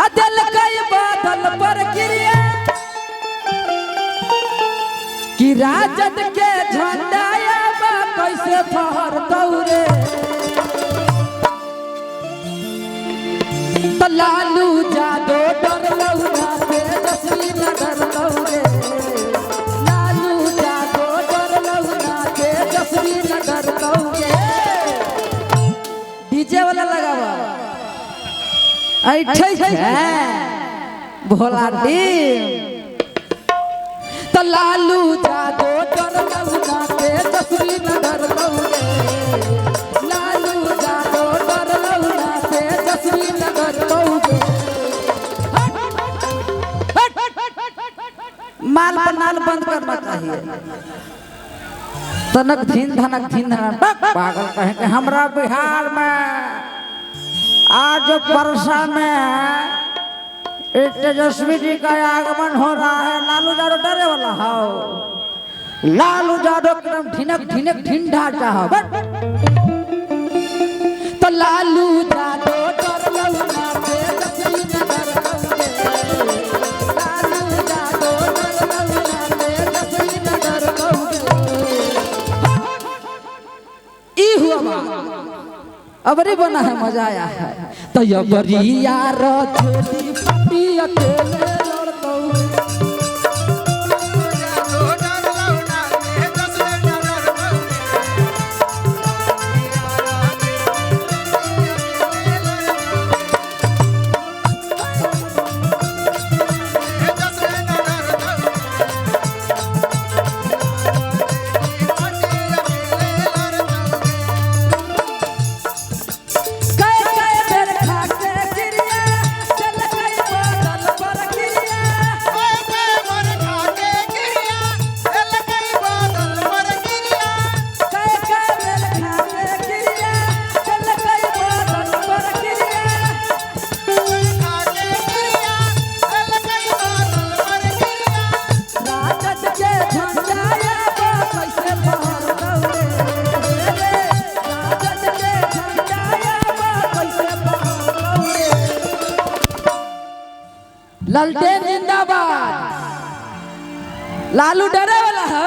अदल कई बादल पर गिरिया कि राजद के झंडाया बा कैसे फहर दौरे तो लालू जादो डर लौना तेजस्वी नगर दौरे लालू जादो डर लौना तेजस्वी नगर दौरे डीजे वाला लगावा भोला डीम तो लालू जादो डर लौना तेजस्वी नगर दौरे लालू जादो डर लौना तेजस्वी नगर दौरे माल बनाल बंद करना चाहिए तनक धीन धनक धीन पागल कहे कि हमरा बिहार में आज परसा में तेजस्वी जी का आगमन हो रहा है। लालू यादव डरे वाला हो लालू यादव एकदम ढिनक ढिनक ढिंढा चाहो तो लालू यादव डर लौना तेजस्वी नगर दौरे लालू यादव डर लौना तेजस्वी नगर दौरे ई हुआ अबरी बना है मजा आया है तो अबरी यार छोटी पट्टी अकेले लड़तो ललटेन जिंदाबाद लालू डरे वाला हो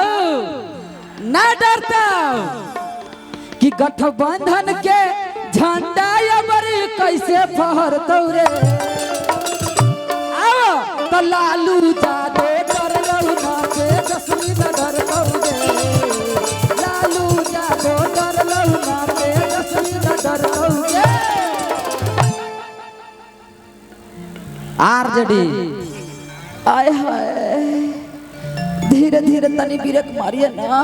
ना डरता कि गठबंधन के झंडा अबरी कैसे फहर दौरे आओ तो लालू जादो डर लौना तेजस्वी नगर दौरे लालू जादो डर लौना तेजस्वी नगर दौरे आरजेडी आय हाय धीरे धीरे तनी ब्रेक मारिए ना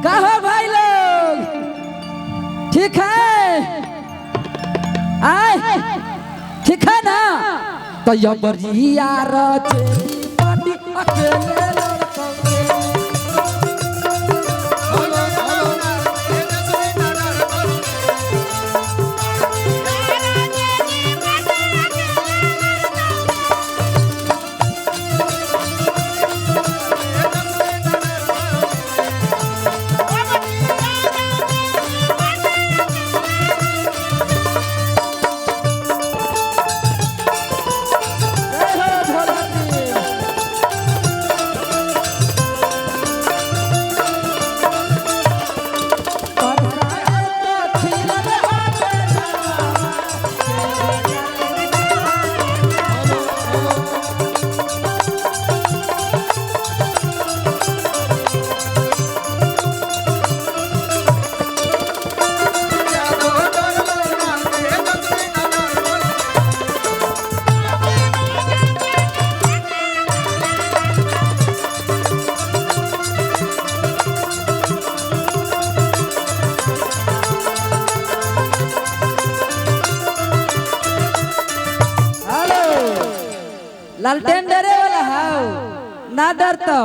कहो भाई लोग ठीक है आय ठीक है ना तो ये बरिया पार्टी अकेले लड़तो लालटेन डरे वाला हो ना डरता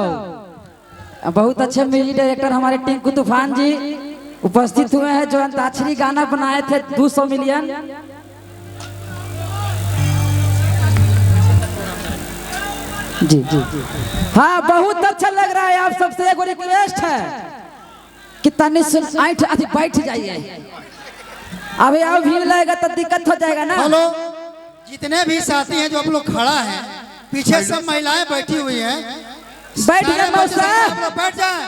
बहुत अच्छे म्यूजिक डायरेक्टर हमारे टिंकू तूफान जी उपस्थित हुए हैं जो अंताक्षरी गाना बनाए थे 200 मिलियन जी जी हाँ बहुत अच्छा लग रहा है। आप सबसे एक रिक्वेस्ट है कि तनी बैठ जाइए अभी आओ भीड़ लगेगा तो दिक्कत हो जाएगा ना। हेलो जितने भी साथी हैं जो आप लोग खड़ा हैं, पीछे सब महिलाएं बैठी हुई हैं। बैठ जा मौसा, आप लोग बैठ जाए,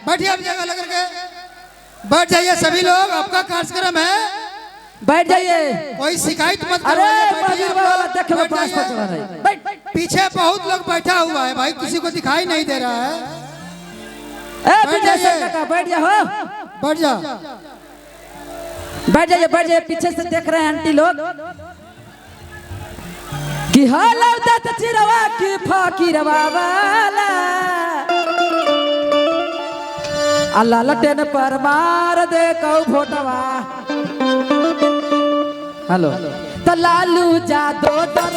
बैठिए आप जगह लेकर के बैठ जाइए। सभी लोग, आपका कार्यक्रम है, बैठ जाइए, कोई शिकायत मत अरे करो। पीछे बहुत लोग बैठा हुआ है भाई, किसी को दिखाई नहीं दे रहा है। बैठ जाइए, बैठ जा, हो बैठ जा, बैठ जाइए, बैठ जाइए। पीछे से देख रहे हैं आंटी लोग कि हालो दत चिरवा की फकीरवा वाला अल्लाह लटेन पर मार दे कौ भोटवा। हेलो तो लालू जादो डर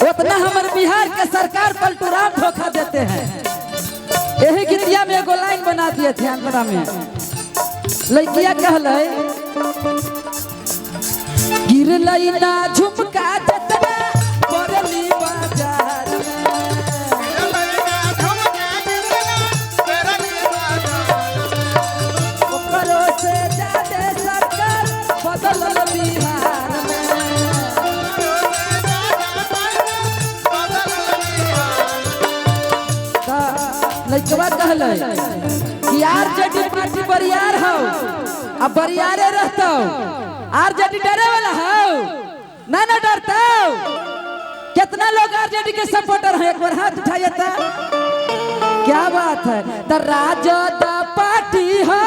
उतना हमारे बिहार के सरकार पलटूराम धोखा देते हैं। यही गीतिया में एगो लाइन बना दिए थे अंतरा में, लड़किया कहले गिरलई ना झुमका जतना परली बाजार में ओकरो से जादे सरकार बदलल बिहार में। लड़कवा कहले कि आरजेडी पार्टी बरियार हो, अब बरियारे रहता आरजेडी डरे वाला हो ना, ना डरता। कितना लोग आरजेडी के सपोर्टर हैं, एक बार हाथ उठाइए तो। क्या बात है, तो राजद पार्टी हो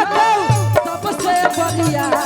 सबसे बरियार